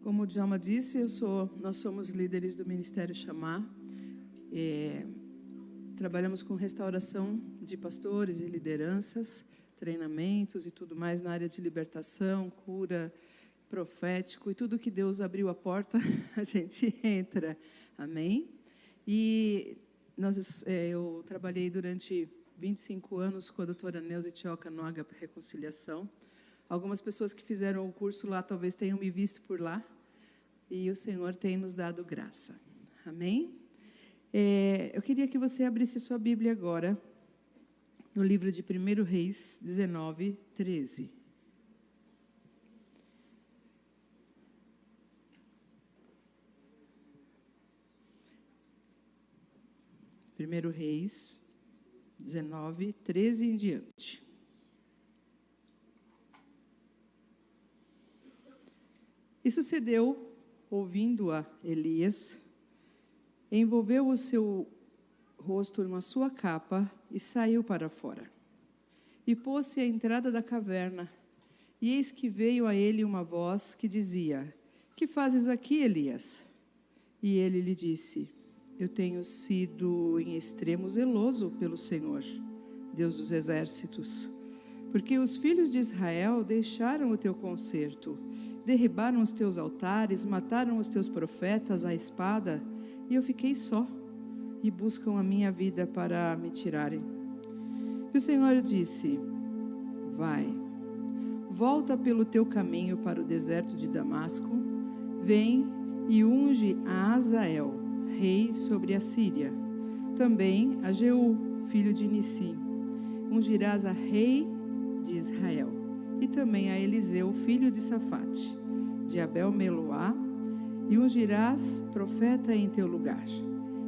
Como o Djalma disse, nós somos líderes do Ministério Chamar. Trabalhamos com restauração de pastores e lideranças, treinamentos e tudo mais na área de libertação, cura, profético, e tudo que Deus abriu a porta, a gente entra. Amém? E eu trabalhei durante 25 anos com a doutora Neuza Tioca no Agape Reconciliação. Algumas pessoas que fizeram o curso lá talvez tenham me visto por lá. E o Senhor tem nos dado graça. Amém? Eu queria que você abrisse sua Bíblia agora, no livro de 1 Reis 19, 13. Primeiro Reis 19, 13 em diante. E sucedeu, ouvindo-a Elias, envolveu o seu rosto numa sua capa e saiu para fora. E pôs-se à entrada da caverna, e eis que veio a ele uma voz que dizia: Que fazes aqui, Elias? E ele lhe disse: Eu tenho sido em extremo zeloso pelo Senhor, Deus dos exércitos, porque os filhos de Israel deixaram o teu concerto, derribaram os teus altares, mataram os teus profetas à espada, e eu fiquei só, e buscam a minha vida para me tirarem. E o Senhor disse: Vai, volta pelo teu caminho para o deserto de Damasco, vem e unge a Azael, rei sobre a Síria, também a Jeú, filho de Nissi, ungirás a rei de Israel, e também a Eliseu, filho de Safate, de Abel-Meloá, e ungirás profeta em teu lugar.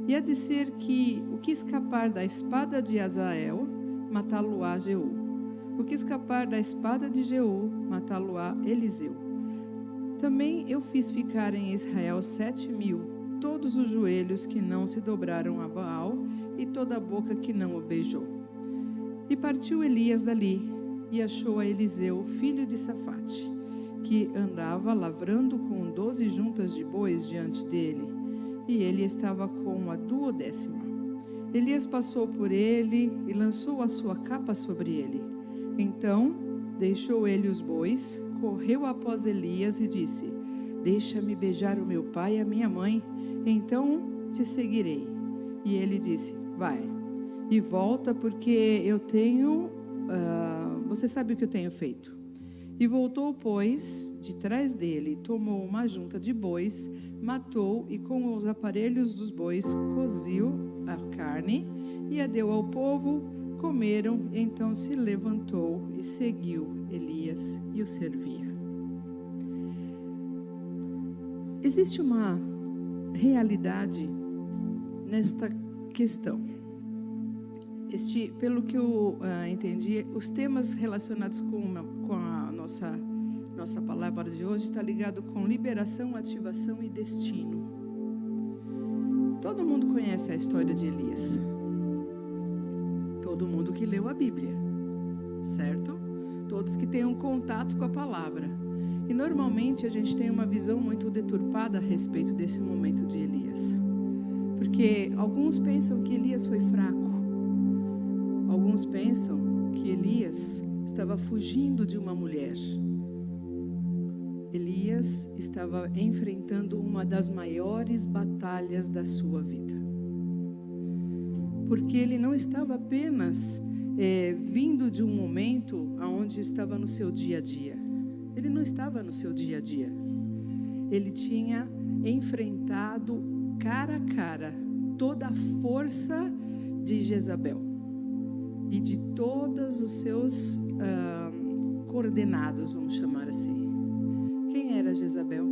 E há de ser que o que escapar da espada de Azael, matá-lo-á Jeú. O que escapar da espada de Jeú, matá-lo-á Eliseu. Também eu fiz ficar em Israel 7.000, todos os joelhos que não se dobraram a Baal, e toda a boca que não o beijou. E partiu Elias dali, e achou a Eliseu, filho de Safate, que andava lavrando com 12 juntas de bois diante dele, e ele estava com a 12ª. Elias passou por ele e lançou a sua capa sobre ele. Então deixou ele os bois, correu após Elias e disse: Deixa-me beijar o meu pai e a minha mãe, então te seguirei. E ele disse: Vai, e volta, porque eu tenho... você sabe o que eu tenho feito. E voltou, pois, de trás dele, tomou uma junta de bois, matou e com os aparelhos dos bois coziu a carne e a deu ao povo, comeram, então se levantou e seguiu Elias e o servia. Existe uma realidade nesta questão. Pelo que eu entendi, os temas relacionados com a nossa palavra de hoje está ligado com liberação, ativação e destino. Todo mundo conhece a história de Elias. Todo mundo que leu a Bíblia, certo? Todos que têm um contato com a palavra. E normalmente a gente tem uma visão muito deturpada a respeito desse momento de Elias. Porque alguns pensam que Elias foi fraco. Alguns pensam que Elias estava fugindo de uma mulher. Elias estava enfrentando uma das maiores batalhas da sua vida. Porque ele não estava apenas vindo de um momento onde estava no seu dia a dia. Ele não estava no seu dia a dia. Ele tinha enfrentado cara a cara toda a força de Jezabel e de todos os seus coordenados, vamos chamar assim. Quem era Jezabel?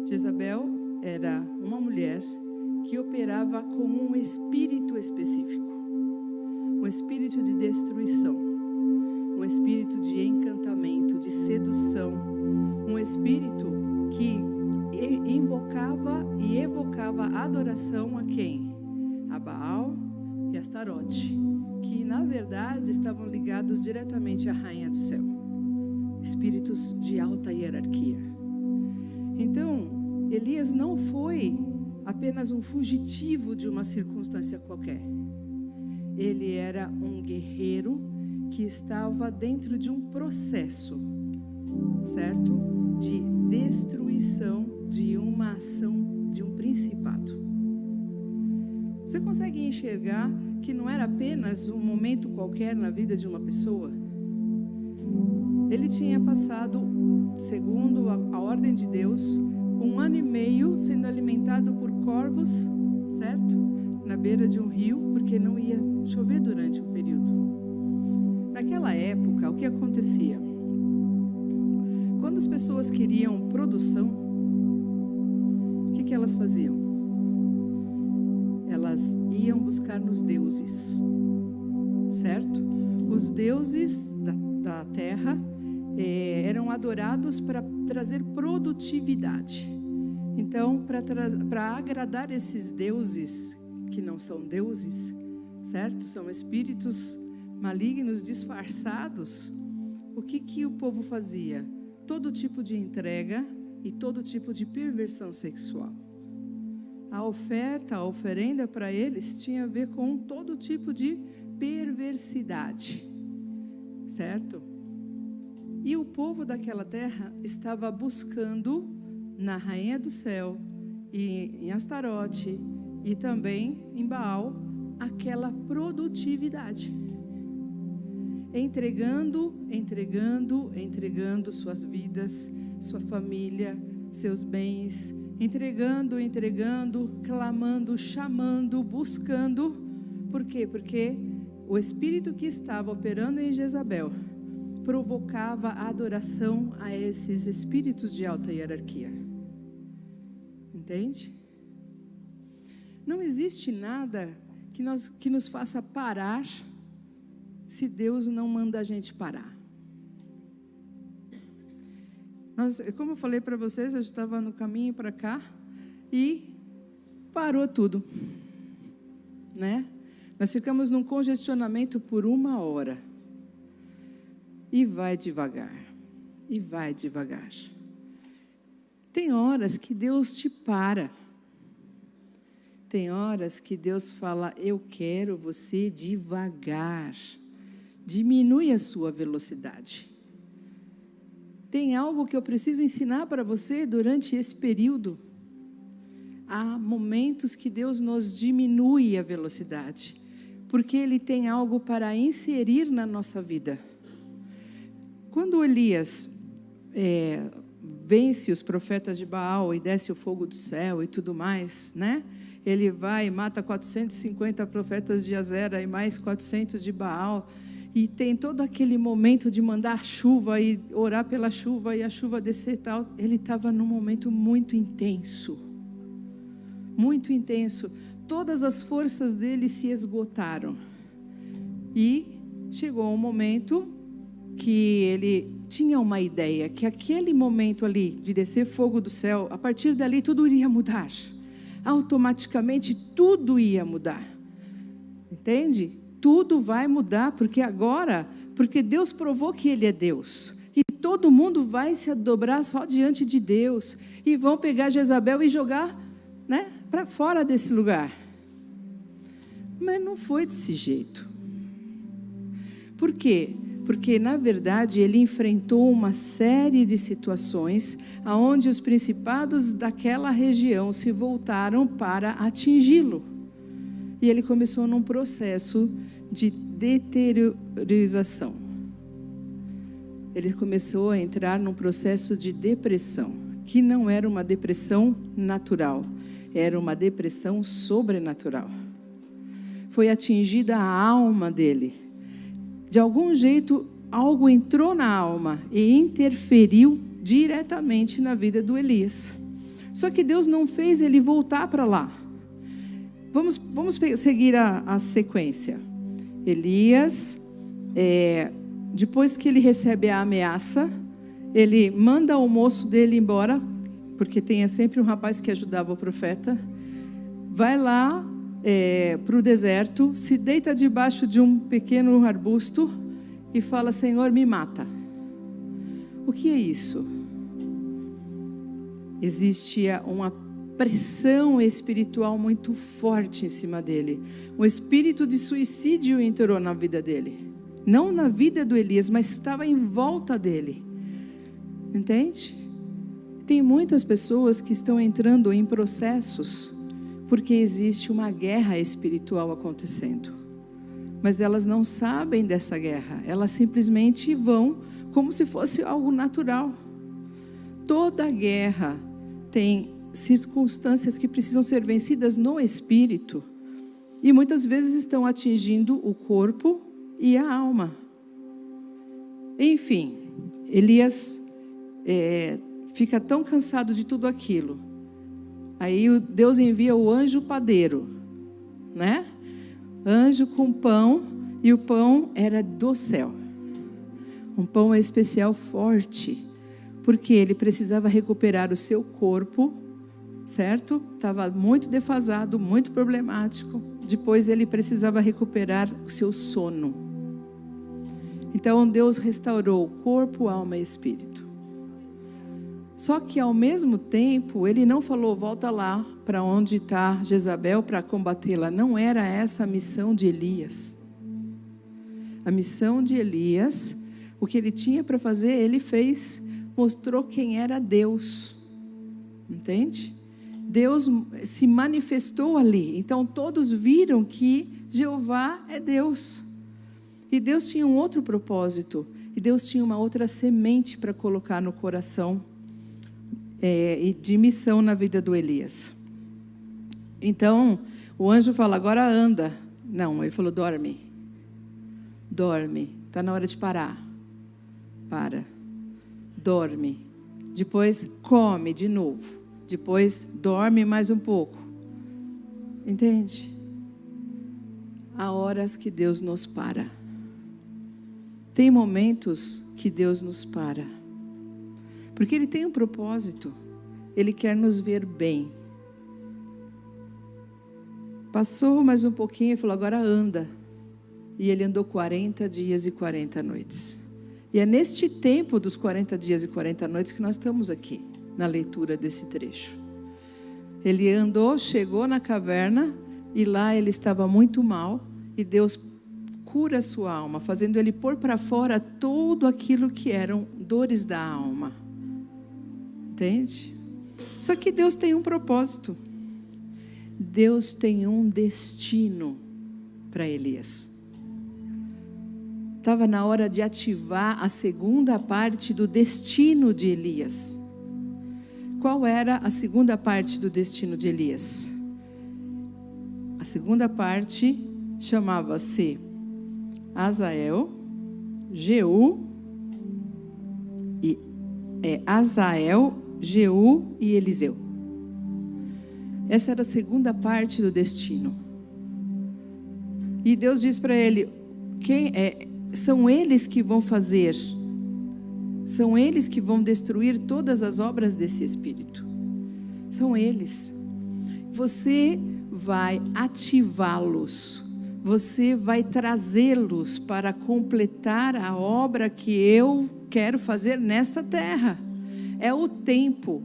Jezabel era uma mulher que operava com um espírito específico, um espírito de destruição, um espírito de encantamento, de sedução, um espírito que invocava e evocava adoração a quem? A Baal e a Astarote, que na verdade estavam ligados diretamente à Rainha do Céu, espíritos de alta hierarquia. Elias não foi apenas um fugitivo de uma circunstância qualquer. Ele era um guerreiro que estava dentro de um processo, certo? De destruição de uma ação de um principado. Você consegue enxergar que não era apenas um momento qualquer na vida de uma pessoa? Ele tinha passado, segundo a ordem de Deus, 1 ano e meio sendo alimentado por corvos, certo? Na beira de um rio, porque não ia chover durante um período. Naquela época, o que acontecia? Quando as pessoas queriam produção, o que elas faziam? Elas iam buscar nos deuses, certo? Os deuses da terra eram adorados para trazer produtividade. Então, para agradar esses deuses, que não são deuses, certo? São espíritos malignos disfarçados. O que o povo fazia? Todo tipo de entrega e todo tipo de perversão sexual. A oferta, a oferenda para eles tinha a ver com todo tipo de perversidade, certo? E o povo daquela terra estava buscando na Rainha do Céu, e em Astarote, e também em Baal, aquela produtividade. Entregando suas vidas, sua família, seus bens, entregando, clamando, chamando, buscando. Por quê? Porque o espírito que estava operando em Jezabel provocava a adoração a esses espíritos de alta hierarquia. Entende? Não existe nada que nos faça parar se Deus não manda a gente parar. Como eu falei para vocês, eu estava no caminho para cá e parou tudo, né? Nós ficamos num congestionamento por 1 hora. E vai devagar. Tem horas que Deus te para. Tem horas que Deus fala, eu quero você devagar. Diminui a sua velocidade. Tem algo que eu preciso ensinar para você durante esse período. Há momentos que Deus nos diminui a velocidade, porque Ele tem algo para inserir na nossa vida. Quando Elias vence os profetas de Baal e desce o fogo do céu e tudo mais, né? Ele vai e mata 450 profetas de Azera e mais 400 de Baal. E tem todo aquele momento de mandar chuva e orar pela chuva e a chuva descer e tal. Ele estava num momento muito intenso. Muito intenso. Todas as forças dele se esgotaram. E chegou um momento que ele tinha uma ideia, que aquele momento ali de descer fogo do céu, a partir dali tudo iria mudar. Automaticamente tudo ia mudar. Entende? Tudo vai mudar, porque Deus provou que Ele é Deus. E todo mundo vai se dobrar só diante de Deus. E vão pegar Jezabel e jogar, né, para fora desse lugar. Mas não foi desse jeito. Por quê? Porque, na verdade, ele enfrentou uma série de situações onde os principados daquela região se voltaram para atingi-lo. E ele começou num processo de deteriorização. Ele começou a entrar num processo de depressão, que não era uma depressão natural, era uma depressão sobrenatural. Foi atingida a alma dele. De algum jeito, algo entrou na alma e interferiu diretamente na vida do Elias. Só que Deus não fez ele voltar para lá. Vamos seguir a sequência. Elias, depois que ele recebe a ameaça, ele manda o moço dele embora, porque tinha sempre um rapaz que ajudava o profeta, vai lá para o deserto, se deita debaixo de um pequeno arbusto e fala, Senhor, me mata. O que é isso? existia uma pressão espiritual muito forte em cima dele. Um espírito de suicídio entrou na vida dele. Não na vida do Elias, mas estava em volta dele. Entende? Tem muitas pessoas que estão entrando em processos porque existe uma guerra espiritual acontecendo. Mas elas não sabem dessa guerra. Elas simplesmente vão como se fosse algo natural. Toda guerra tem circunstâncias que precisam ser vencidas no espírito. E muitas vezes estão atingindo o corpo e a alma. Enfim, Elias fica tão cansado de tudo aquilo. Aí Deus envia o anjo padeiro, né? Anjo com pão, e o pão era do céu. Um pão especial forte, porque ele precisava recuperar o seu corpo, certo? Estava muito defasado, muito problemático. Depois ele precisava recuperar o seu sono. Então Deus restaurou o corpo, alma e espírito. Só que ao mesmo tempo, ele não falou, volta lá para onde está Jezabel para combatê-la. Não era essa a missão de Elias. A missão de Elias, o que ele tinha para fazer, ele fez, mostrou quem era Deus. Entende? Deus se manifestou ali. Então todos viram que Jeová é Deus. E Deus tinha um outro propósito. E Deus tinha uma outra semente para colocar no coração e de missão na vida do Elias. Então, o anjo fala, agora anda. Não, ele falou, dorme. Dorme, está na hora de parar. Para. Dorme. Depois, come de novo. Depois, dorme mais um pouco. Entende? Há horas que Deus nos para. Tem momentos que Deus nos para. Porque Ele tem um propósito. Ele quer nos ver bem. Passou mais um pouquinho e falou, agora anda. E ele andou 40 dias e 40 noites. E é neste tempo dos 40 dias e 40 noites que nós estamos aqui, na leitura desse trecho. Ele andou, chegou na caverna, e lá ele estava muito mal, e Deus cura a sua alma, fazendo ele pôr para fora tudo aquilo que eram dores da alma. Entende? Só que Deus tem um propósito. Deus tem um destino para Elias. Estava na hora de ativar a segunda parte do destino de Elias. Qual era a segunda parte do destino de Elias? A segunda parte chamava-se Azael, Jeú, Azael, Jeú e Eliseu. Essa era a segunda parte do destino. E Deus diz para ele, são eles que vão fazer, são eles que vão destruir todas as obras desse espírito. São eles. Você vai ativá-los, você vai trazê-los para completar a obra que eu quero fazer nesta terra. É o tempo,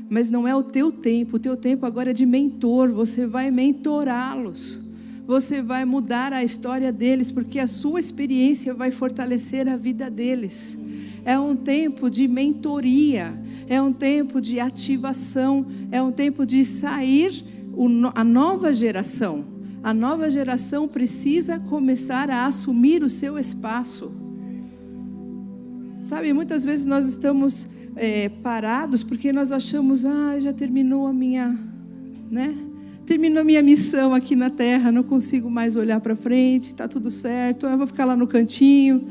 mas não é o teu tempo agora é de mentor, você vai mentorá-los, você vai mudar a história deles, porque a sua experiência vai fortalecer a vida deles. É um tempo de mentoria, é um tempo de ativação, é um tempo de sair a nova geração. A nova geração precisa começar a assumir o seu espaço. Sabe, muitas vezes nós estamos parados porque nós achamos, já terminou a minha, terminou a minha missão aqui na terra, não consigo mais olhar para frente, está tudo certo, eu vou ficar lá no cantinho.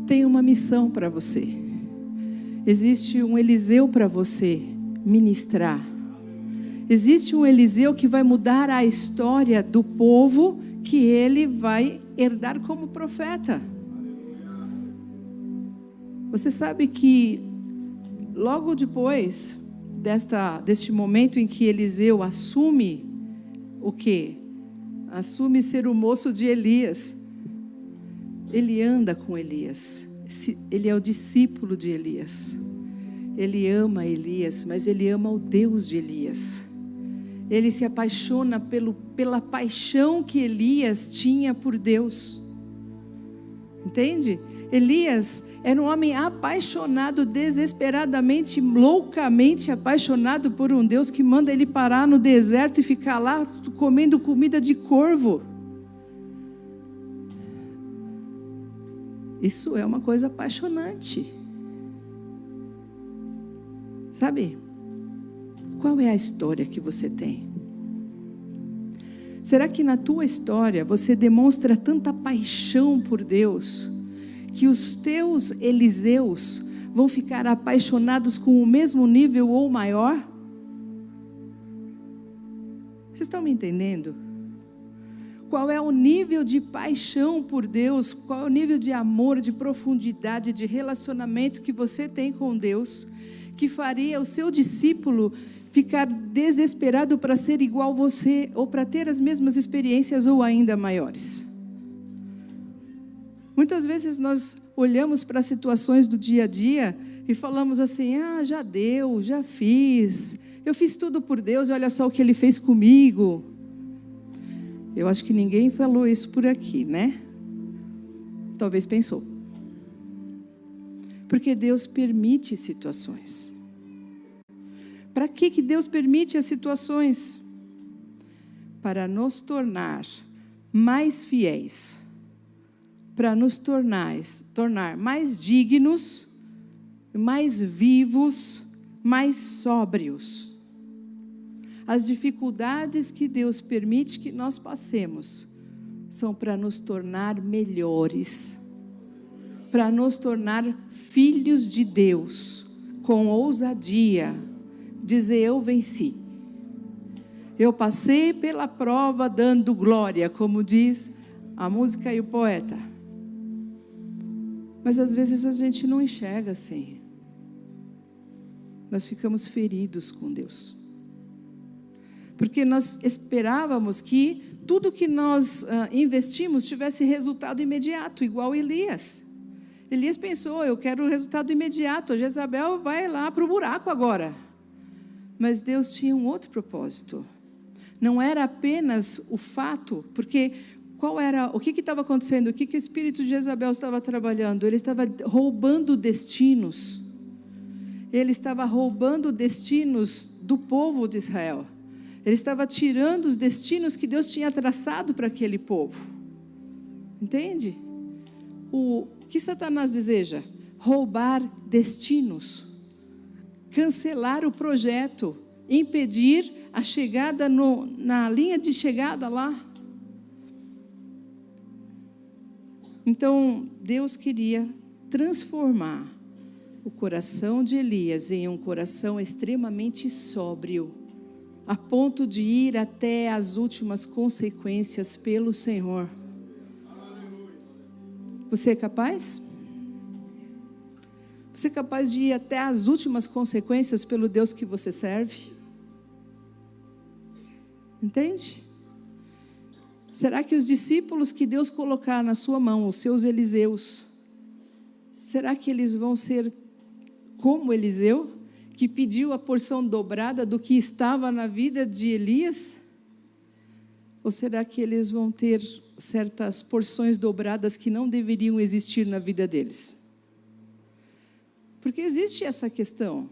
Tem uma missão para você. Existe um Eliseu para você ministrar. Existe um Eliseu que vai mudar a história do povo que ele vai herdar como profeta. Você sabe que logo depois deste momento em que Eliseu assume o quê? Assume ser o moço de Elias. Ele anda com Elias. Ele é o discípulo de Elias. ele ama Elias, mas ele ama o Deus de Elias. Ele se apaixona pela paixão que Elias tinha por Deus. Entende? Elias era um homem apaixonado, desesperadamente, loucamente apaixonado por um Deus que manda ele parar no deserto e ficar lá comendo comida de corvo. Isso é uma coisa apaixonante. Sabe? Qual é a história que você tem? Será que na tua história você demonstra tanta paixão por Deus, que os teus Eliseus vão ficar apaixonados com o mesmo nível ou maior? Vocês estão me entendendo? Qual é o nível de paixão por Deus? Qual é o nível de amor, de profundidade, de relacionamento que você tem com Deus, que faria o seu discípulo ficar desesperado para ser igual a você, ou para ter as mesmas experiências ou ainda maiores? Muitas vezes nós olhamos para as situações do dia a dia e falamos assim: já deu, já fiz, eu fiz tudo por Deus, olha só o que Ele fez comigo. Eu acho que ninguém falou isso por aqui, né? Talvez pensou. Porque Deus permite situações. Para que Deus permite as situações? Para nos tornar mais fiéis, para nos tornar mais dignos, mais vivos, mais sóbrios. As dificuldades que Deus permite que nós passemos são para nos tornar melhores, para nos tornar filhos de Deus, com ousadia, dizer: eu venci, eu passei pela prova dando glória, como diz a música e o poeta. Mas às vezes a gente não enxerga assim, nós ficamos feridos com Deus, porque nós esperávamos que tudo que nós investimos tivesse resultado imediato, igual Elias. Elias pensou: eu quero o resultado imediato, a Jezabel vai lá para o buraco agora. Mas Deus tinha um outro propósito. Não era apenas o fato, porque o que estava acontecendo? O que o espírito de Jezabel estava trabalhando? Ele estava roubando destinos. Ele estava roubando destinos do povo de Israel. Ele estava tirando os destinos que Deus tinha traçado para aquele povo. Entende? O que Satanás deseja? Roubar destinos, cancelar o projeto, impedir a chegada na linha de chegada lá. Então, Deus queria transformar o coração de Elias em um coração extremamente sóbrio, a ponto de ir até as últimas consequências pelo Senhor. Você é capaz? Você é capaz de ir até as últimas consequências pelo Deus que você serve? Entende? Será que os discípulos que Deus colocar na sua mão, os seus Eliseus, será que eles vão ser como Eliseu, que pediu a porção dobrada do que estava na vida de Elias? Ou será que eles vão ter certas porções dobradas que não deveriam existir na vida deles? Porque existe essa questão.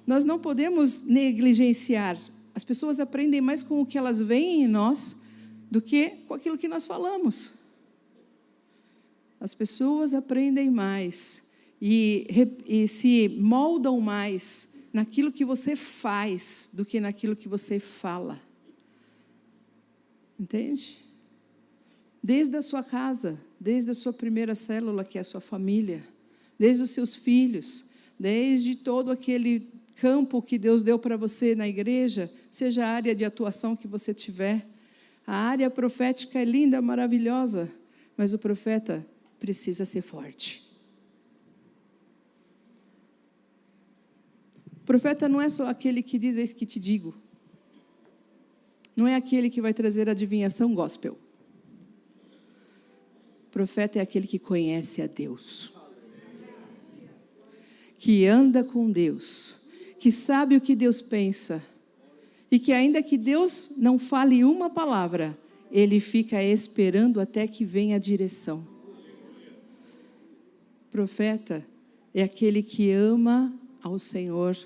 Nós não podemos negligenciar. As pessoas aprendem mais com o que elas veem em nós do que com aquilo que nós falamos. As pessoas aprendem mais e se moldam mais naquilo que você faz do que naquilo que você fala. Entende? Desde a sua casa, desde a sua primeira célula, que é a sua família, desde os seus filhos, desde todo aquele campo que Deus deu para você na igreja, seja a área de atuação que você tiver. A área profética é linda, maravilhosa, mas o profeta precisa ser forte. O profeta não é só aquele que diz: eis que te digo. Não é aquele que vai trazer adivinhação gospel. O profeta é aquele que conhece a Deus, que anda com Deus, que sabe o que Deus pensa, e que ainda que Deus não fale uma palavra, ele fica esperando até que venha a direção. Profeta é aquele que ama ao Senhor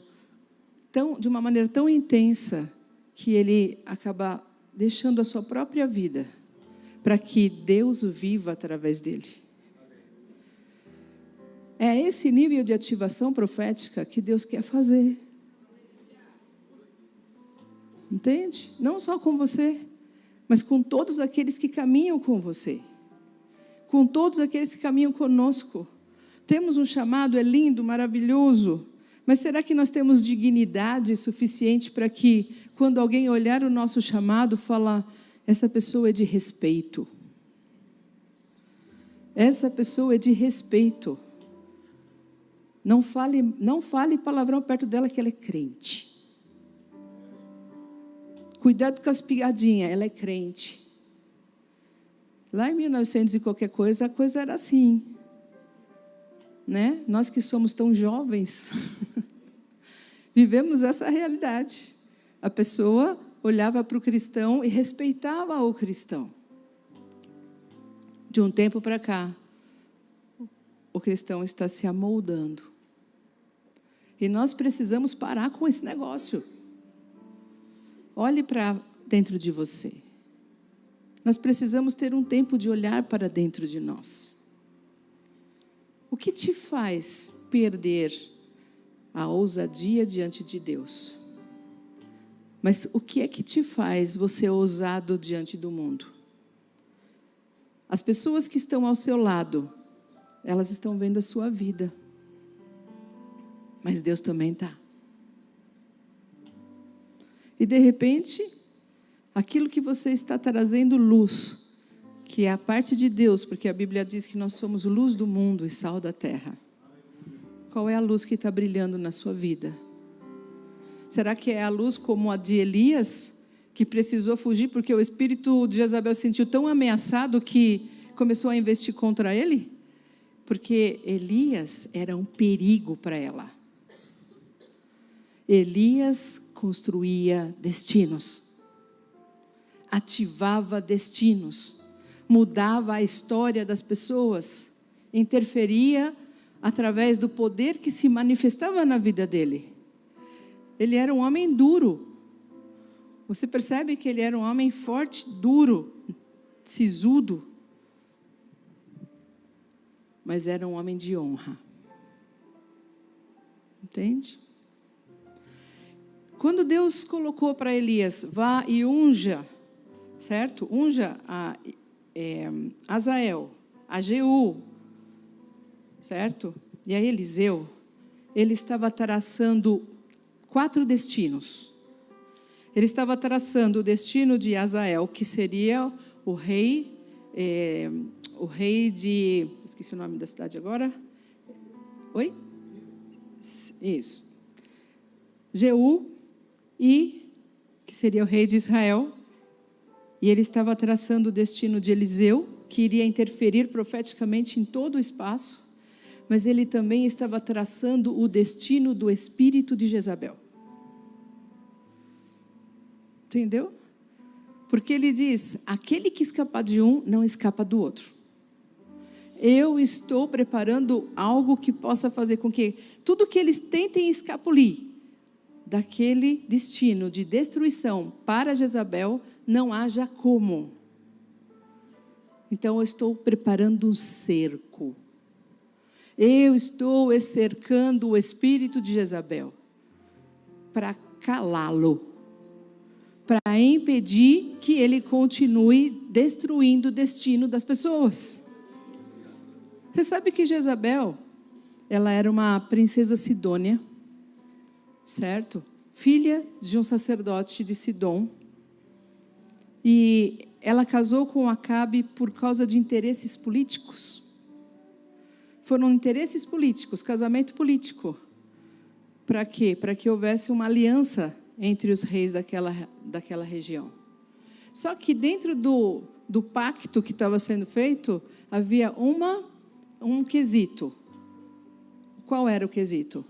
de uma maneira tão intensa, que ele acaba deixando a sua própria vida, para que Deus viva através dele. É esse nível de ativação profética que Deus quer fazer. Entende? Não só com você, mas com todos aqueles que caminham com você. Com todos aqueles que caminham conosco. Temos um chamado, é lindo, maravilhoso, mas será que nós temos dignidade suficiente para que, quando alguém olhar o nosso chamado, falar, essa pessoa é de respeito. Essa pessoa é de respeito. Não fale palavrão perto dela que ela é crente. Cuidado com as piadinhas, ela é crente. Lá em 1900 e qualquer coisa, a coisa era assim. Né? Nós que somos tão jovens, vivemos essa realidade. A pessoa olhava para o cristão e respeitava o cristão. De um tempo para cá, o cristão está se amoldando. E nós precisamos parar com esse negócio. Olhe para dentro de você. Nós precisamos ter um tempo de olhar para dentro de nós. O que te faz perder a ousadia diante de Deus? Mas o que é que te faz você ousado diante do mundo? As pessoas que estão ao seu lado, elas estão vendo a sua vida. Mas Deus também está. E de repente, aquilo que você está trazendo luz, que é a parte de Deus, porque a Bíblia diz que nós somos luz do mundo e sal da terra. Qual é a luz que está brilhando na sua vida? Será que é a luz como a de Elias, que precisou fugir porque o espírito de Jezabel se sentiu tão ameaçado que começou a investir contra ele? Porque Elias era um perigo para ela. Elias construía destinos, ativava destinos, mudava a história das pessoas, interferia através do poder que se manifestava na vida dele. Ele era um homem duro. Você percebe que ele era um homem forte, duro, sisudo, mas era um homem de honra. Entende? Quando Deus colocou para Elias, vá e unja, certo? Unja a Azael, a Jeú, certo? E a Eliseu, ele estava traçando 4 destinos. Ele estava traçando o destino de Azael, que seria o rei de... Esqueci o nome da cidade agora. Oi? Isso. Jeú, que seria o rei de Israel. E ele estava traçando o destino de Eliseu, que iria interferir profeticamente em todo o espaço. Mas ele também estava traçando o destino do espírito de Jezabel. Entendeu? Porque ele diz, aquele que escapar de um, não escapa do outro. Eu estou preparando algo que possa fazer com que tudo que eles tentem escapulir daquele destino de destruição para Jezabel, não haja como. Então eu estou preparando um cerco. Eu estou cercando o espírito de Jezabel para calá-lo, para impedir que ele continue destruindo o destino das pessoas. Você sabe que Jezabel, ela era uma princesa sidônia, certo? Filha de um sacerdote de Sidom. E ela casou com Acabe por causa de interesses políticos. Foram interesses políticos, casamento político. Para quê? Para que houvesse uma aliança entre os reis daquela região. Só que dentro do pacto que estava sendo feito, havia um quesito. qual era o quesito?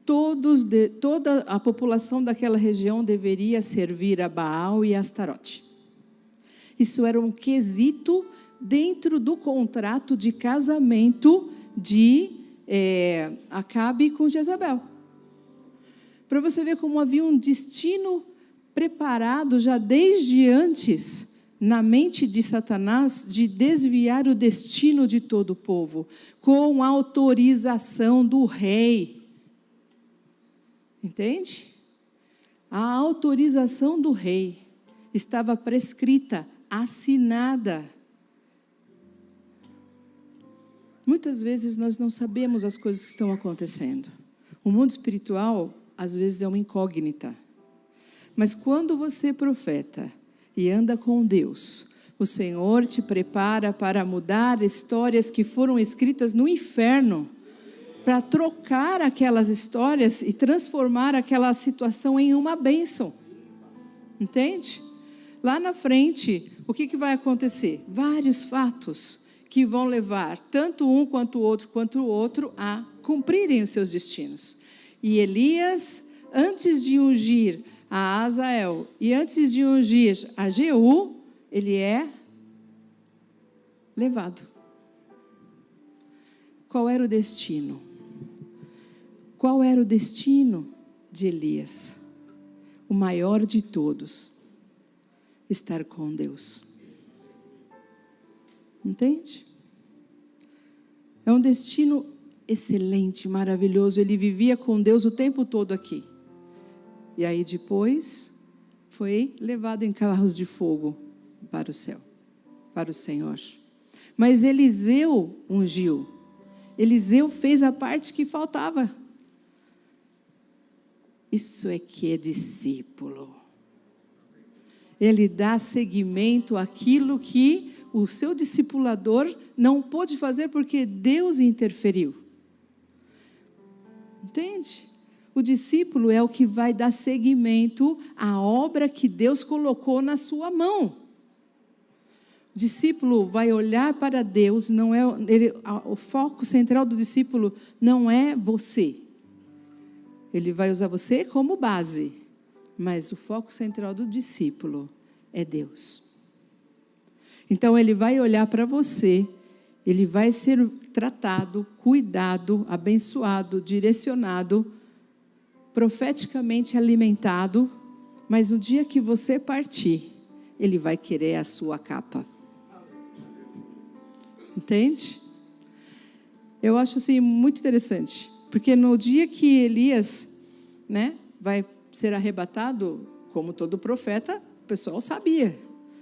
Toda a população daquela região deveria servir a Baal e a Astarote. Isso era um quesito dentro do contrato de casamento de Acabe com Jezabel. Para você ver como havia um destino preparado já desde antes na mente de Satanás de desviar o destino de todo o povo, com autorização do rei. Entende? A autorização do rei estava prescrita, assinada. Muitas vezes nós não sabemos as coisas que estão acontecendo. O mundo espiritual, às vezes, é uma incógnita. Mas quando você é profeta e anda com Deus, o Senhor te prepara para mudar histórias que foram escritas no inferno, para trocar aquelas histórias e transformar aquela situação em uma bênção. Entende? Lá na frente, o que vai acontecer? Vários fatos que vão levar tanto um quanto o outro a cumprirem os seus destinos. E Elias, antes de ungir a Azael e antes de ungir a Jeú, ele é levado. Qual era o destino? Qual era o destino de Elias? O maior de todos, estar com Deus. Entende? É um destino excelente, maravilhoso. Ele vivia com Deus o tempo todo aqui. E aí depois foi levado em carros de fogo para o céu, para o Senhor. Mas Eliseu ungiu. Eliseu fez a parte que faltava. Isso é que é discípulo. Ele dá seguimento àquilo que o seu discipulador não pôde fazer porque Deus interferiu. Entende? O discípulo é o que vai dar seguimento à obra que Deus colocou na sua mão. O discípulo vai olhar para Deus, não é o foco central do discípulo não é você. Ele vai usar você como base, mas o foco central do discípulo é Deus. Então ele vai olhar para você, ele vai ser tratado, cuidado, abençoado, direcionado, profeticamente alimentado, mas no dia que você partir, ele vai querer a sua capa. Entende? Eu acho assim muito interessante, porque no dia que Elias, vai ser arrebatado, como todo profeta, o pessoal sabia,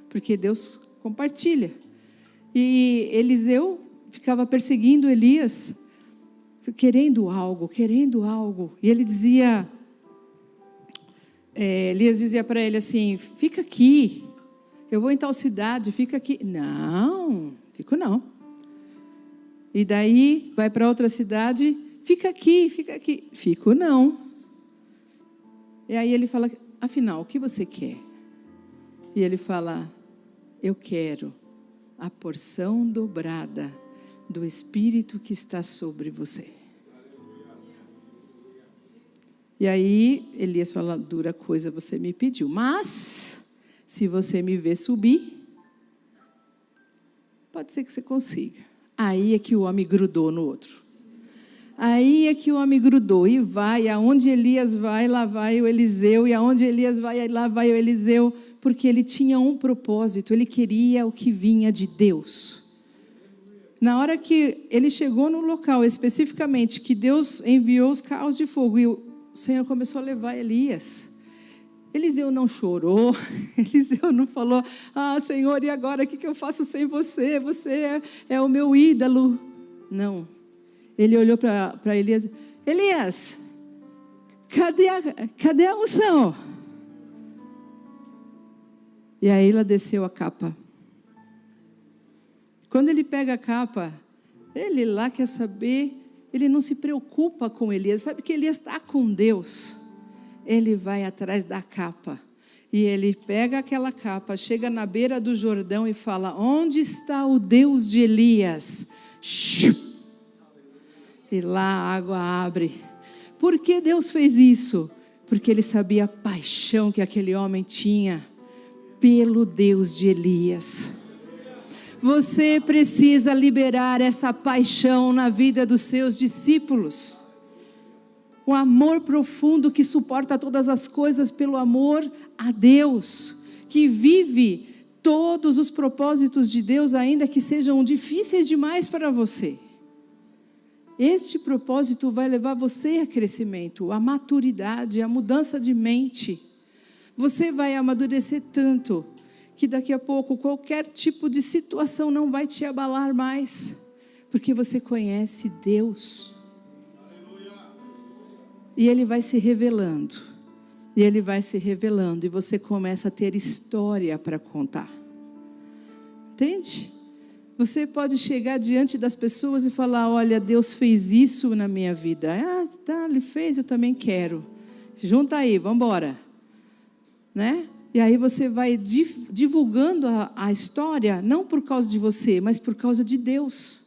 porque Deus compartilha. E Eliseu ficava perseguindo Elias, querendo algo. E ele dizia, Elias dizia para ele assim, fica aqui, eu vou em tal cidade, fica aqui. Não, fico não. E daí vai para outra cidade, fica aqui, fico não. E aí ele fala, afinal, o que você quer? E ele fala, eu quero a porção dobrada do Espírito que está sobre você. E aí Elias fala, dura coisa você me pediu, mas se você me ver subir, pode ser que você consiga. Aí é que o homem grudou no outro. Aí é que o homem grudou e vai, aonde Elias vai, lá vai o Eliseu, e aonde Elias vai, lá vai o Eliseu, porque ele tinha um propósito, ele queria o que vinha de Deus. Na hora que ele chegou no local, especificamente, que Deus enviou os carros de fogo, e o Senhor começou a levar Elias. Eliseu não chorou, Eliseu não falou, Senhor, e agora o que eu faço sem você? Você é o meu ídolo. Não. Ele olhou para Elias, Elias, cadê a unção? E aí ela desceu a capa. Quando ele pega a capa, ele lá quer saber, ele não se preocupa com Elias, sabe que Elias está com Deus. Ele vai atrás da capa, e ele pega aquela capa, chega na beira do Jordão e fala, onde está o Deus de Elias? E lá a água abre. Por que Deus fez isso? Porque Ele sabia a paixão que aquele homem tinha pelo Deus de Elias. Você precisa liberar essa paixão na vida dos seus discípulos. O amor profundo que suporta todas as coisas pelo amor a Deus, que vive todos os propósitos de Deus, ainda que sejam difíceis demais para você. Este propósito vai levar você a crescimento, a maturidade, a mudança de mente. Você vai amadurecer tanto que daqui a pouco qualquer tipo de situação não vai te abalar mais, porque você conhece Deus. E Ele vai se revelando, e Ele vai se revelando, e você começa a ter história para contar. Entende? Você pode chegar diante das pessoas e falar, olha, Deus fez isso na minha vida. Ah, tá, Ele fez, eu também quero. Junta aí, vamos embora. Né? E aí você vai divulgando a história, não por causa de você, mas por causa de Deus.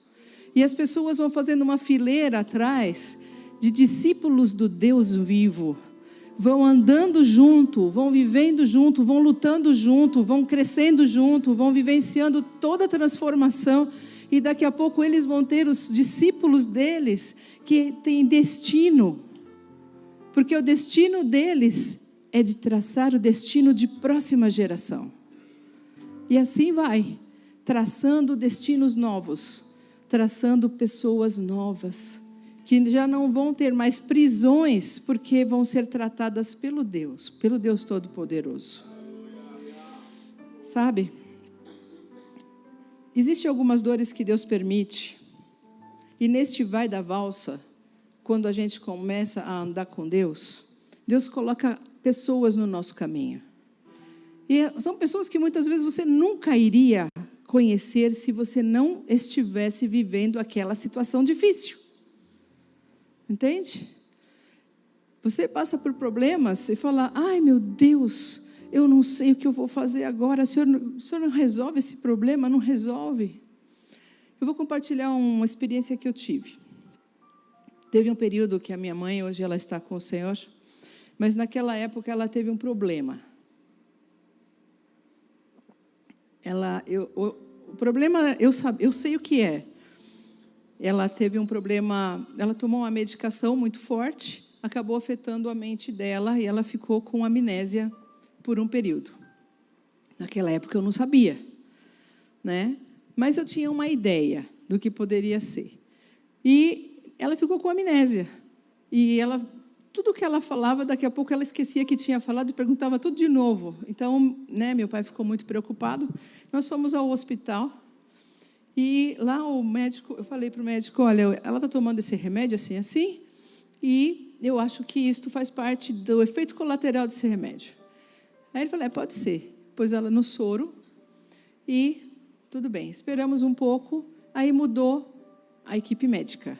E as pessoas vão fazendo uma fileira atrás de discípulos do Deus vivo. Vão andando junto, vão vivendo junto, vão lutando junto, vão crescendo junto, vão vivenciando toda a transformação. E daqui a pouco eles vão ter os discípulos deles que têm destino. Porque o destino deles é de traçar o destino de próxima geração. E assim vai, traçando destinos novos, traçando pessoas novas, que já não vão ter mais prisões, porque vão ser tratadas pelo Deus Todo-Poderoso. Sabe? Existem algumas dores que Deus permite, e neste vai da valsa, quando a gente começa a andar com Deus, Deus coloca pessoas no nosso caminho. E são pessoas que muitas vezes você nunca iria conhecer se você não estivesse vivendo aquela situação difícil. Entende? Você passa por problemas e fala, ai meu Deus, eu não sei o que eu vou fazer agora, o senhor não resolve esse problema? Não resolve. Eu vou compartilhar uma experiência que eu tive. Teve um período que a minha mãe, hoje ela está com o Senhor, mas naquela época ela teve um problema. O problema, eu sei o que é. Ela teve um problema, ela tomou uma medicação muito forte, acabou afetando a mente dela e ela ficou com amnésia por um período. Naquela época eu não sabia, né? Mas eu tinha uma ideia do que poderia ser. E ela ficou com amnésia. E tudo que ela falava, daqui a pouco ela esquecia que tinha falado e perguntava tudo de novo. Então, né, meu pai ficou muito preocupado. Nós fomos ao hospital. E lá o médico, eu falei para o médico, olha, ela está tomando esse remédio assim, assim, e eu acho que isto faz parte do efeito colateral desse remédio. Aí ele falou, pode ser. Pôs ela no soro e tudo bem. Esperamos um pouco, aí mudou a equipe médica.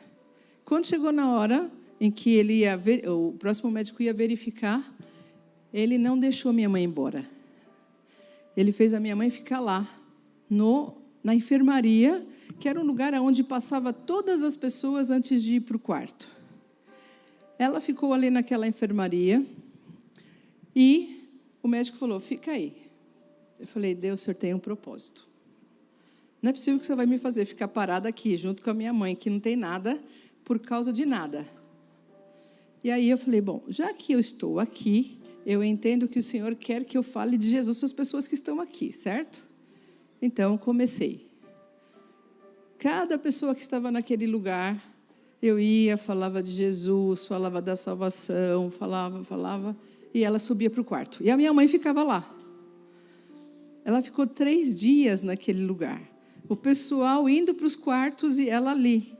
Quando chegou na hora em que o próximo médico ia verificar, ele não deixou minha mãe embora. Ele fez a minha mãe ficar lá, na enfermaria, que era um lugar onde passava todas as pessoas antes de ir para o quarto. Ela ficou ali naquela enfermaria e o médico falou, fica aí. Eu falei, Deus, o senhor tem um propósito. Não é possível que o senhor vai me fazer ficar parada aqui, junto com a minha mãe, que não tem nada, por causa de nada. E aí eu falei, bom, já que eu estou aqui, eu entendo que o senhor quer que eu fale de Jesus para as pessoas que estão aqui, certo? Então, comecei. Cada pessoa que estava naquele lugar, eu ia, falava de Jesus, falava da salvação, falava, e ela subia para o quarto. E a minha mãe ficava lá. Ela ficou 3 dias naquele lugar. O pessoal indo para os quartos e ela ali.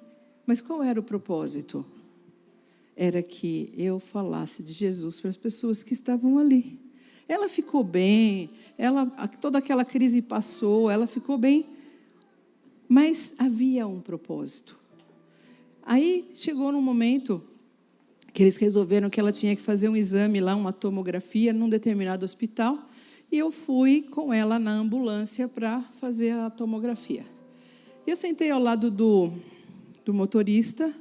Mas qual era o propósito? Era que eu falasse de Jesus para as pessoas que estavam ali. Ela ficou bem, toda aquela crise passou, ela ficou bem, mas havia um propósito. Aí chegou num momento que eles resolveram que ela tinha que fazer um exame lá, uma tomografia, num determinado hospital, e eu fui com ela na ambulância para fazer a tomografia. Eu sentei ao lado do motorista,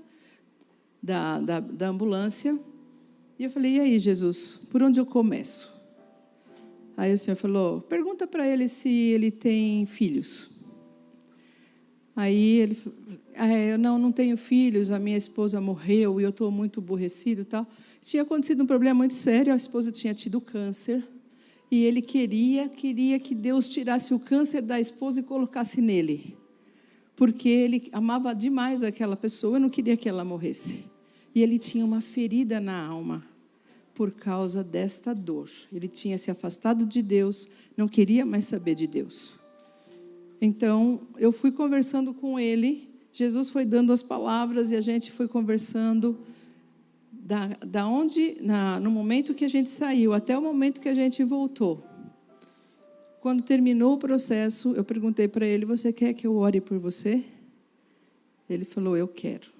da ambulância. E eu falei, e aí, Jesus, por onde eu começo? Aí o Senhor falou, pergunta para ele se ele tem filhos. Aí ele falou, eu não tenho filhos, a minha esposa morreu e eu estou muito aborrecido e tal. Tinha acontecido um problema muito sério, a esposa tinha tido câncer. E ele queria que Deus tirasse o câncer da esposa e colocasse nele. Porque ele amava demais aquela pessoa e não queria que ela morresse. E ele tinha uma ferida na alma por causa desta dor. Ele tinha se afastado de Deus, não queria mais saber de Deus. Então, eu fui conversando com ele, Jesus foi dando as palavras e a gente foi conversando no momento que a gente saiu, até o momento que a gente voltou. Quando terminou o processo, eu perguntei para ele, você quer que eu ore por você? Ele falou, eu quero.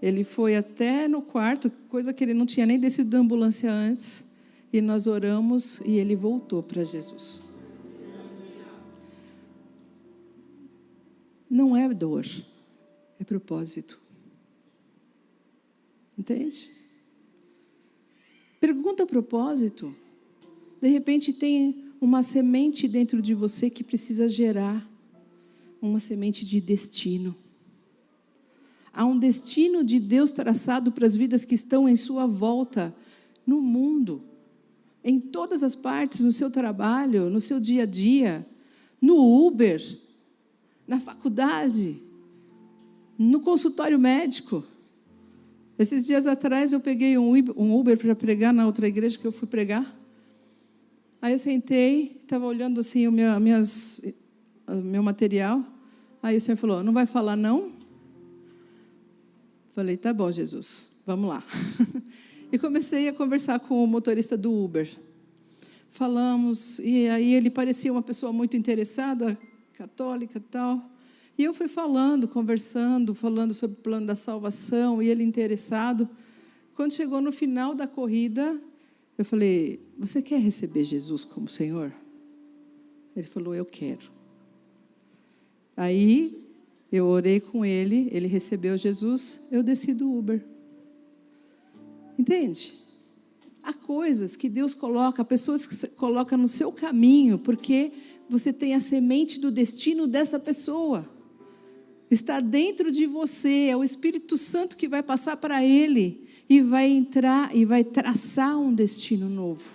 Ele foi até no quarto, coisa que ele não tinha nem descido da ambulância antes, e nós oramos e ele voltou para Jesus. Não é dor, é propósito. Entende? Pergunta a propósito. De repente tem uma semente dentro de você que precisa gerar uma semente de destino. Há um destino de Deus traçado para as vidas que estão em sua volta, no mundo, em todas as partes, no seu trabalho, no seu dia a dia, no Uber, na faculdade, no consultório médico. Esses dias atrás eu peguei um Uber para pregar na outra igreja que eu fui pregar. Aí eu sentei, estava olhando assim o meu material. Aí o Senhor falou, não vai falar não? Falei, tá bom, Jesus, vamos lá. E comecei a conversar com o motorista do Uber. Falamos, e aí ele parecia uma pessoa muito interessada, católica e tal. E eu fui conversando sobre o plano da salvação, e ele interessado. Quando chegou no final da corrida, eu falei, você quer receber Jesus como Senhor? Ele falou, eu quero. Aí, eu orei com ele, ele recebeu Jesus, eu desci do Uber. Entende? Há coisas que Deus coloca, pessoas que coloca no seu caminho, porque você tem a semente do destino dessa pessoa. Está dentro de você, é o Espírito Santo que vai passar para ele e vai entrar e vai traçar um destino novo.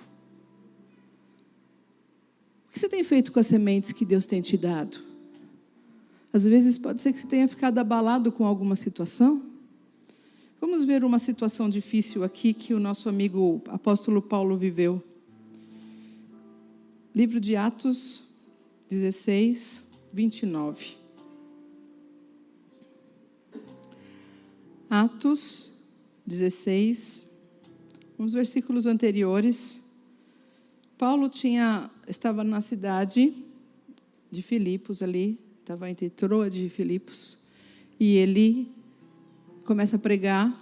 O que você tem feito com as sementes que Deus tem te dado? Às vezes pode ser que você tenha ficado abalado com alguma situação. Vamos ver uma situação difícil aqui que o nosso amigo apóstolo Paulo viveu. Livro de Atos 16, 29. Atos 16, uns versículos anteriores. Paulo estava na cidade de Filipos ali, estava entre Troade e Filipos, e ele começa a pregar.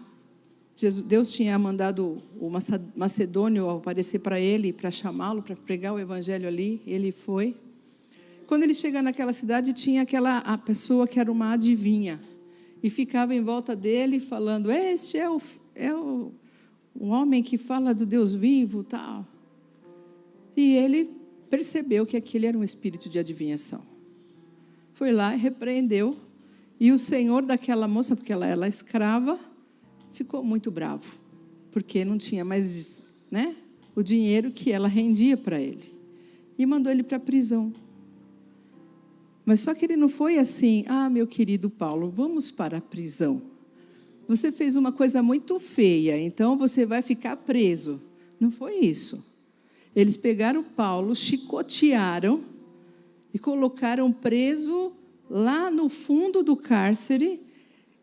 Deus tinha mandado o macedônio aparecer para ele, para chamá-lo, para pregar o evangelho ali, ele foi. Quando ele chega naquela cidade, tinha a pessoa que era uma adivinha, e ficava em volta dele falando, este é um homem que fala do Deus vivo, tal. E ele percebeu que aquele era um espírito de adivinhação. Foi lá e repreendeu, e o senhor daquela moça, porque ela era escrava, ficou muito bravo, porque não tinha mais, o dinheiro que ela rendia para ele, e mandou ele para a prisão. Mas só que ele não foi assim, meu querido Paulo, vamos para a prisão. Você fez uma coisa muito feia, então você vai ficar preso. Não foi isso. Eles pegaram Paulo, chicotearam e colocaram preso lá no fundo do cárcere,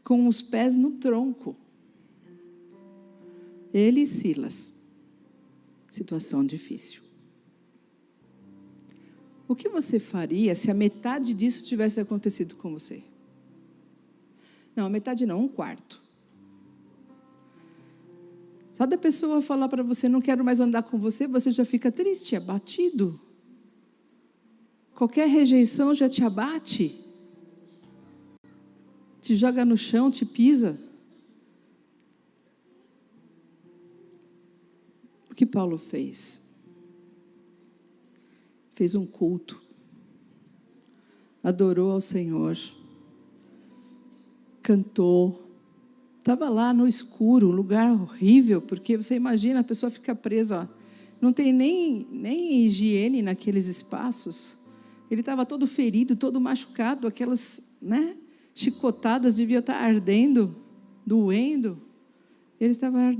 com os pés no tronco. Ele e Silas. Situação difícil. O que você faria se a metade disso tivesse acontecido com você? Não, a metade não, um quarto. Só da pessoa falar para você, não quero mais andar com você, você já fica triste, abatido. Qualquer rejeição já te abate. Te joga no chão, te pisa. que Paulo fez? Fez um culto, adorou ao Senhor, cantou, estava lá no escuro, um lugar horrível, porque você imagina, a pessoa fica presa, não tem nem higiene naqueles espaços. Ele estava todo ferido, todo machucado, aquelas, chicotadas deviam estar ardendo, doendo. Ele estava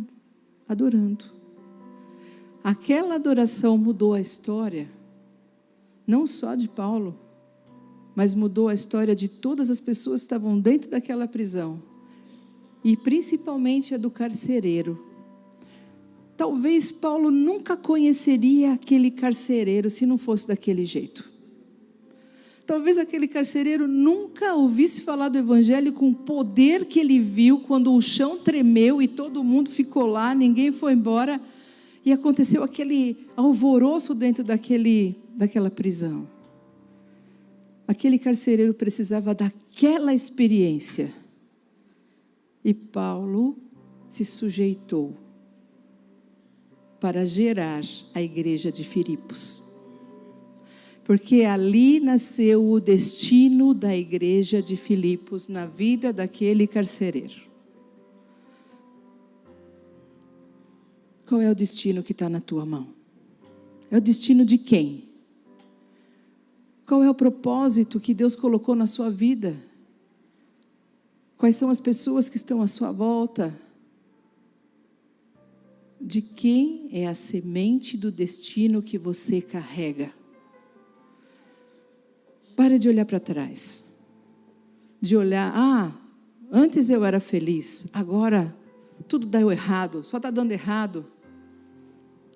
adorando. Aquela adoração mudou a história, não só de Paulo, mas mudou a história de todas as pessoas que estavam dentro daquela prisão, e principalmente a do carcereiro. Talvez Paulo nunca conheceria aquele carcereiro se não fosse daquele jeito. Talvez aquele carcereiro nunca ouvisse falar do Evangelho com o poder que ele viu quando o chão tremeu e todo mundo ficou lá, ninguém foi embora, e aconteceu aquele alvoroço dentro daquela prisão. Aquele carcereiro precisava daquela experiência. E Paulo se sujeitou para gerar a igreja de Filipos. Porque ali nasceu o destino da igreja de Filipos na vida daquele carcereiro. Qual é o destino que está na tua mão? É o destino de quem? Qual é o propósito que Deus colocou na sua vida? Quais são as pessoas que estão à sua volta? De quem é a semente do destino que você carrega? Pare de olhar para trás. De olhar, antes eu era feliz, agora tudo deu errado, só está dando errado.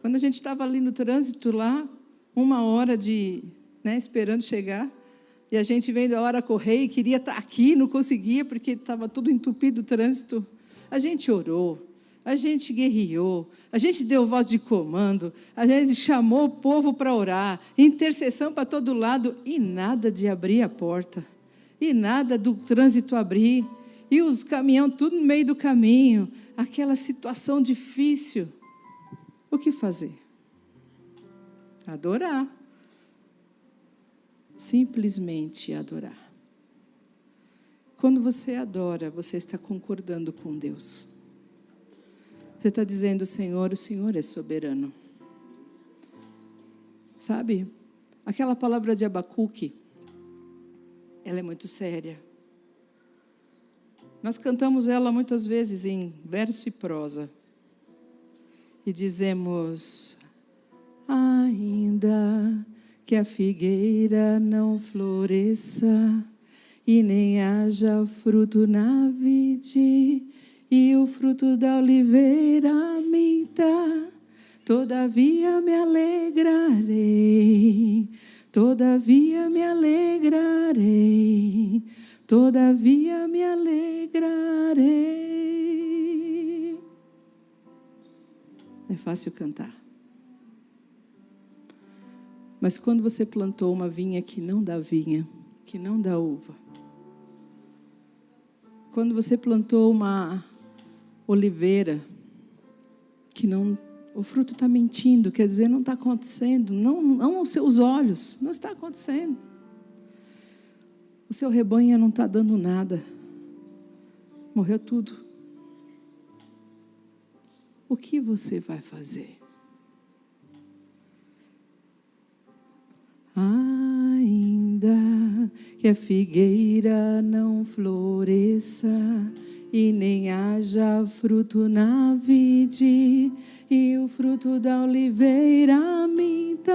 Quando a gente estava ali no trânsito lá, 1 hora esperando chegar, e a gente vendo a hora correr e queria estar aqui, não conseguia, porque estava tudo entupido o trânsito. A gente orou, a gente guerreou, a gente deu voz de comando, a gente chamou o povo para orar, intercessão para todo lado, e nada de abrir a porta, e nada do trânsito abrir, e os caminhões tudo no meio do caminho, aquela situação difícil. O que fazer? Adorar. Simplesmente adorar. Quando você adora, você está concordando com Deus. Você está dizendo, Senhor, o Senhor é soberano. Sabe? Aquela palavra de Abacuque, ela é muito séria. Nós cantamos ela muitas vezes em verso e prosa. E dizemos, ainda que a figueira não floresça, e nem haja fruto na vide, e o fruto da oliveira minta, todavia me alegrarei, todavia me alegrarei, todavia me alegrarei. É fácil cantar. Mas quando você plantou uma vinha que não dá vinha, que não dá uva, quando você plantou uma oliveira que não, o fruto está mentindo, quer dizer, não está acontecendo, não aos seus olhos, não está acontecendo. O seu rebanho não está dando nada, morreu tudo. O que você vai fazer? Ainda que a figueira não floresça, e nem haja fruto na vide, e o fruto da oliveira minta,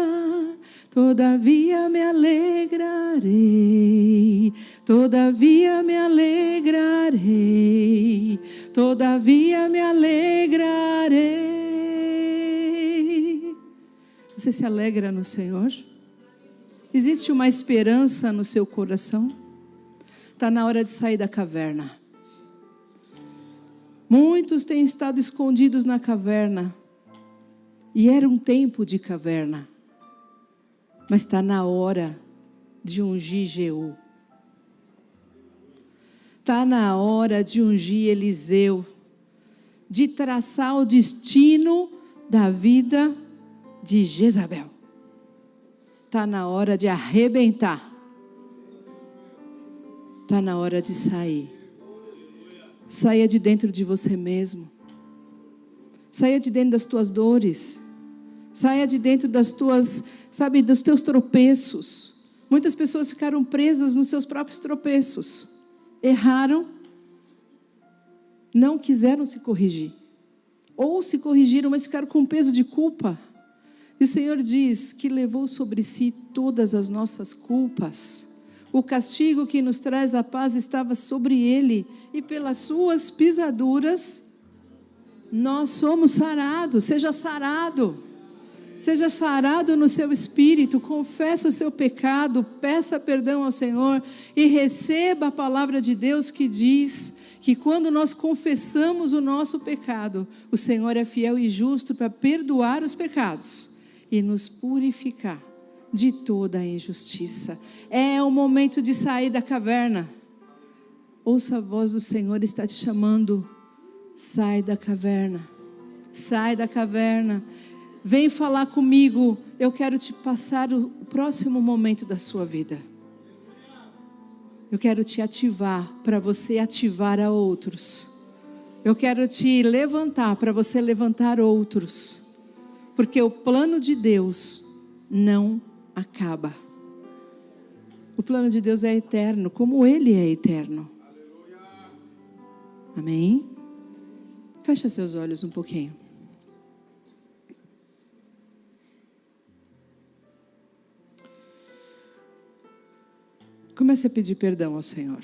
todavia me alegrarei, todavia me alegrarei, todavia me alegrarei. Você se alegra no Senhor? Existe uma esperança no seu coração? Está na hora de sair da caverna. Muitos têm estado escondidos na caverna, e era um tempo de caverna, mas está na hora de ungir Jeú. Está na hora de ungir Eliseu, de traçar o destino da vida de Jezabel. Está na hora de arrebentar. Está na hora de sair. Saia de dentro de você mesmo. Saia de dentro das tuas dores. Saia de dentro das tuas, dos teus tropeços. Muitas pessoas ficaram presas nos seus próprios tropeços. Erraram. Não quiseram se corrigir. Ou se corrigiram, mas ficaram com peso de culpa. E o Senhor diz que levou sobre si todas as nossas culpas. O castigo que nos traz a paz estava sobre Ele. E pelas suas pisaduras, nós somos sarados. Seja sarado. Seja sarado no seu espírito. Confesse o seu pecado. Peça perdão ao Senhor. E receba a palavra de Deus que diz que quando nós confessamos o nosso pecado, o Senhor é fiel e justo para perdoar os pecados e nos purificar de toda a injustiça. É o momento de sair da caverna. Ouça a voz do Senhor, está te chamando. Sai da caverna. Sai da caverna. Vem falar comigo. Eu quero te passar o próximo momento da sua vida. Eu quero te ativar para você ativar a outros. Eu quero te levantar para você levantar outros. Porque o plano de Deus não acaba. O plano de Deus é eterno, como Ele é eterno. Amém? Fecha seus olhos um pouquinho. Comece a pedir perdão ao Senhor.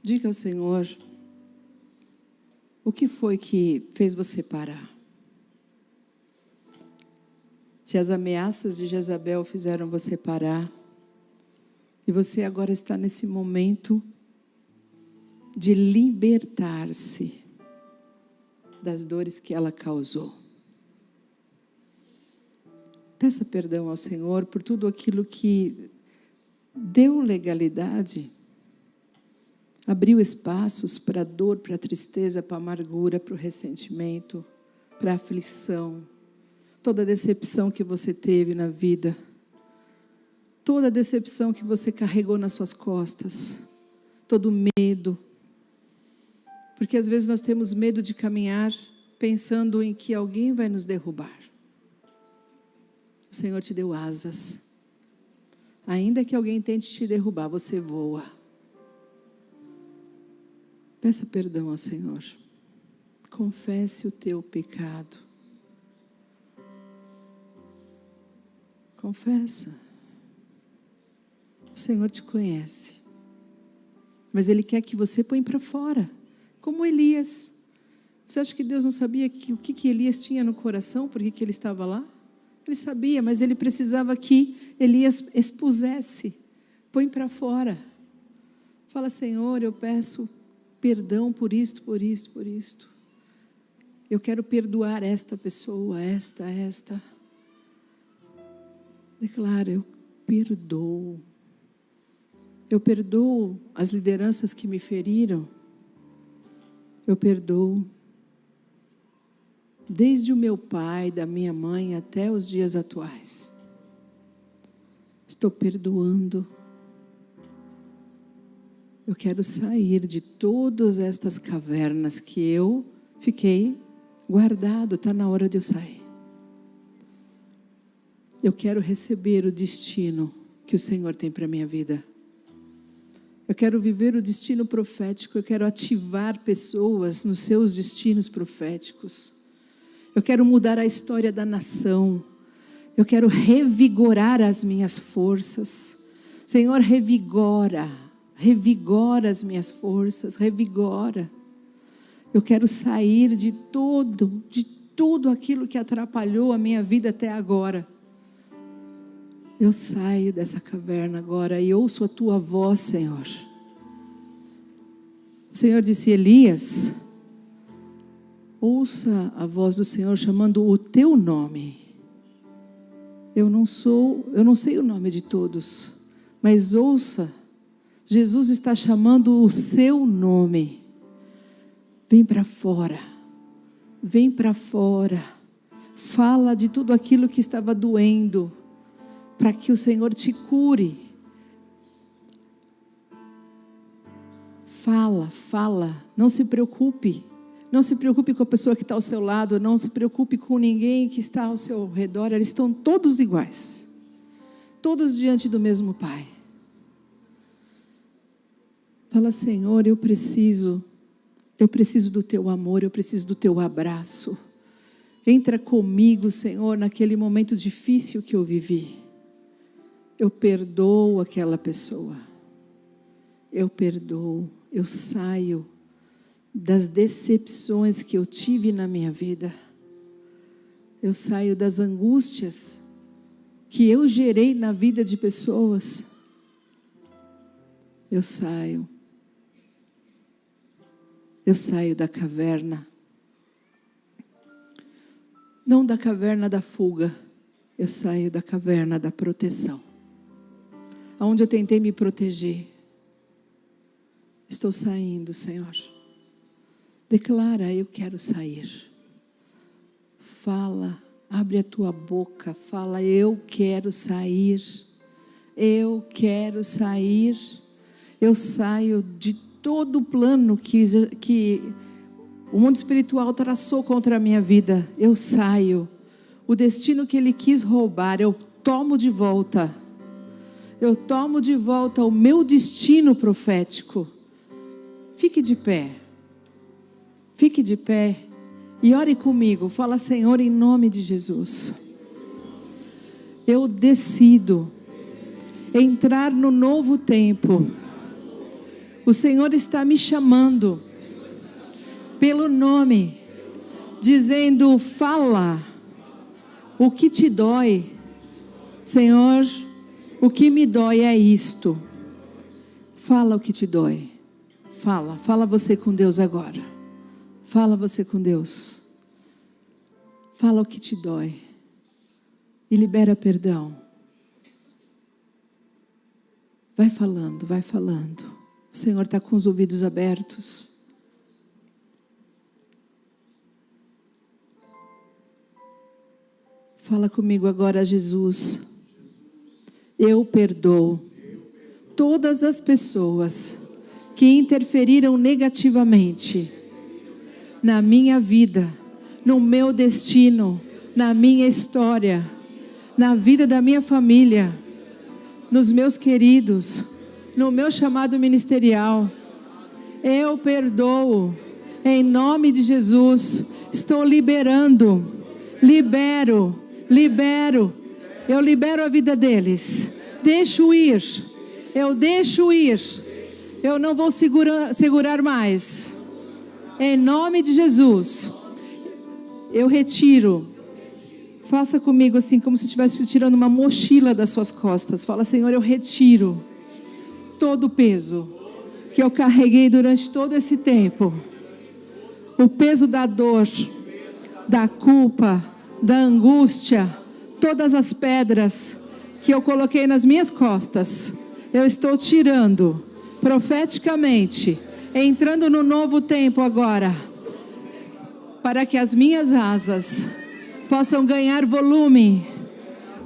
Diga ao Senhor o que foi que fez você parar. Se as ameaças de Jezabel fizeram você parar, e você agora está nesse momento de libertar-se das dores que ela causou. Peça perdão ao Senhor por tudo aquilo que deu legalidade, abriu espaços para a dor, para a tristeza, para a amargura, para o ressentimento, para a aflição, toda a decepção que você teve na vida, toda a decepção que você carregou nas suas costas, todo o medo, porque às vezes nós temos medo de caminhar pensando em que alguém vai nos derrubar. O Senhor te deu asas. Ainda que alguém tente te derrubar, você voa. Peça perdão ao Senhor. Confesse o teu pecado. Confessa. O Senhor te conhece. Mas Ele quer que você põe para fora. Como Elias. Você acha que Deus não sabia o que Elias tinha no coração? Por que ele estava lá? Ele sabia, mas ele precisava que Elias expusesse. Põe para fora. Fala, Senhor, eu peço perdão por isto, por isto, por isto. Eu quero perdoar esta pessoa, esta. Declara, eu perdoo. Eu perdoo as lideranças que me feriram. Eu perdoo. Desde o meu pai, da minha mãe, até os dias atuais. Estou perdoando. Eu quero sair de todas estas cavernas que eu fiquei guardado. Está na hora de eu sair. Eu quero receber o destino que o Senhor tem para a minha vida. Eu quero viver o destino profético. Eu quero ativar pessoas nos seus destinos proféticos. Eu quero mudar a história da nação. Eu quero revigorar as minhas forças. Senhor, revigora as minhas forças, revigora. Eu quero sair de tudo aquilo que atrapalhou a minha vida até agora. Eu saio dessa caverna agora e ouço a tua voz, Senhor. O Senhor disse, Elias, ouça a voz do Senhor chamando o teu nome. Eu não sei o nome de todos, mas ouça, Jesus está chamando o seu nome. Vem para fora, Vem para fora. Fala de tudo aquilo que estava doendo, para que o Senhor te cure. Fala. Não se preocupe. Não se preocupe com a pessoa que está ao seu lado. Não se preocupe com ninguém que está ao seu redor. Eles estão todos iguais. Todos diante do mesmo Pai. Fala, Senhor, eu preciso do teu amor, eu preciso do teu abraço. Entra comigo, Senhor, naquele momento difícil que eu vivi. Eu perdoo aquela pessoa. Eu perdoo, eu saio das decepções que eu tive na minha vida. Eu saio das angústias que eu gerei na vida de pessoas. Eu saio da caverna. Não da caverna da fuga, eu saio da caverna da proteção. Aonde eu tentei me proteger, estou saindo, Senhor. Declara, eu quero sair. Fala, abre a tua boca, fala, eu quero sair. Eu quero sair. Eu saio de todo o plano que o mundo espiritual traçou contra a minha vida. Eu saio. O destino que ele quis roubar, eu tomo de volta. Eu tomo de volta o meu destino profético. Fique de pé. Fique de pé. E ore comigo. Fala, Senhor, em nome de Jesus. Eu decido entrar no novo tempo. O Senhor está me chamando pelo nome, dizendo, fala, o que te dói, Senhor, o que me dói é isto. Fala o que te dói, fala você com Deus agora, fala você com Deus, fala o que te dói, e libera perdão. Vai falando, o Senhor está com os ouvidos abertos. Fala comigo agora, Jesus. Eu perdoo todas as pessoas que interferiram negativamente na minha vida, no meu destino, na minha história, na vida da minha família, nos meus queridos, no meu chamado ministerial. Eu perdoo, em nome de Jesus. Estou liberando, eu libero a vida deles, eu deixo ir, eu não vou segurar mais, em nome de Jesus, eu retiro. Faça comigo assim, como se estivesse tirando uma mochila das suas costas. Fala, Senhor, eu retiro todo o peso que eu carreguei durante todo esse tempo, o peso da dor, da culpa, da angústia, todas as pedras que eu coloquei nas minhas costas, eu estou tirando, profeticamente, entrando no novo tempo agora, para que as minhas asas possam ganhar volume.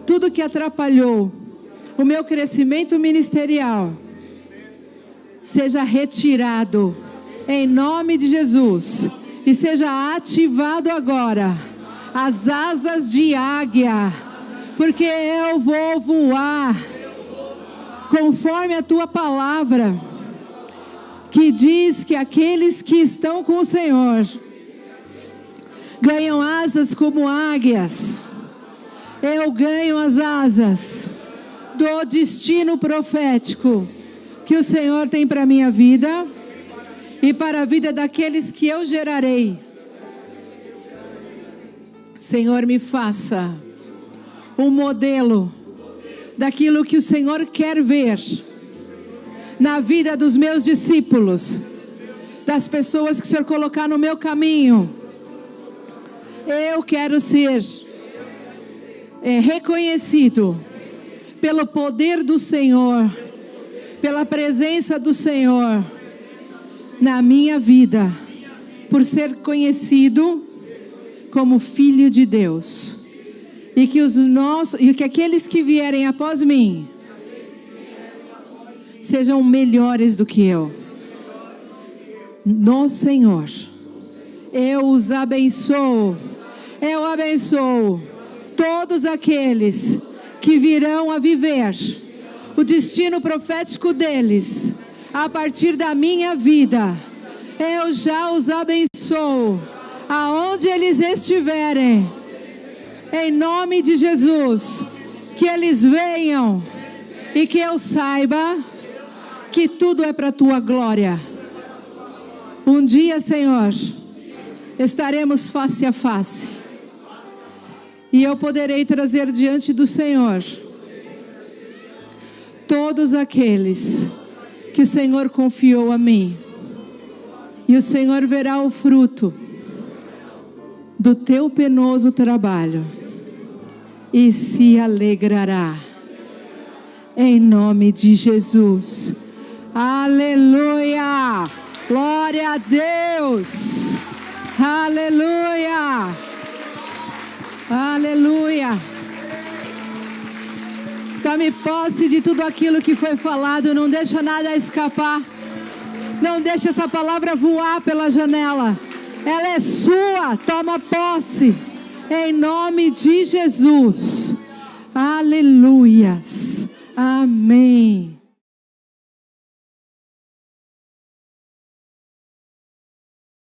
Tudo que atrapalhou o meu crescimento ministerial, seja retirado, em nome de Jesus, e seja ativado agora, as asas de águia, porque eu vou voar, conforme a tua palavra, que diz que aqueles que estão com o Senhor, ganham asas como águias. Eu ganho as asas do destino profético, que o Senhor tem para a minha vida, e para a vida daqueles que eu gerarei. Senhor, me faça um modelo daquilo que o Senhor quer ver na vida dos meus discípulos, das pessoas que o Senhor colocar no meu caminho. Eu quero ser reconhecido pelo poder do Senhor, pela presença do Senhor na minha vida, por ser conhecido como filho de Deus. E que aqueles que vierem após mim sejam melhores do que eu. No Senhor, eu os abençoo. Eu abençoo todos aqueles que virão a viver o destino profético deles a partir da minha vida. Eu já os abençoo aonde eles estiverem, em nome de Jesus. Que eles venham e que eu saiba que tudo é para a tua glória. Um dia, Senhor, estaremos face a face e eu poderei trazer diante do Senhor todos aqueles que o Senhor confiou a mim, e o Senhor verá o fruto do teu penoso trabalho e se alegrará, em nome de Jesus. Aleluia, glória a Deus, aleluia, aleluia. Tome posse de tudo aquilo que foi falado, não deixa nada escapar, não deixa essa palavra voar pela janela, ela é sua, toma posse, em nome de Jesus, aleluia.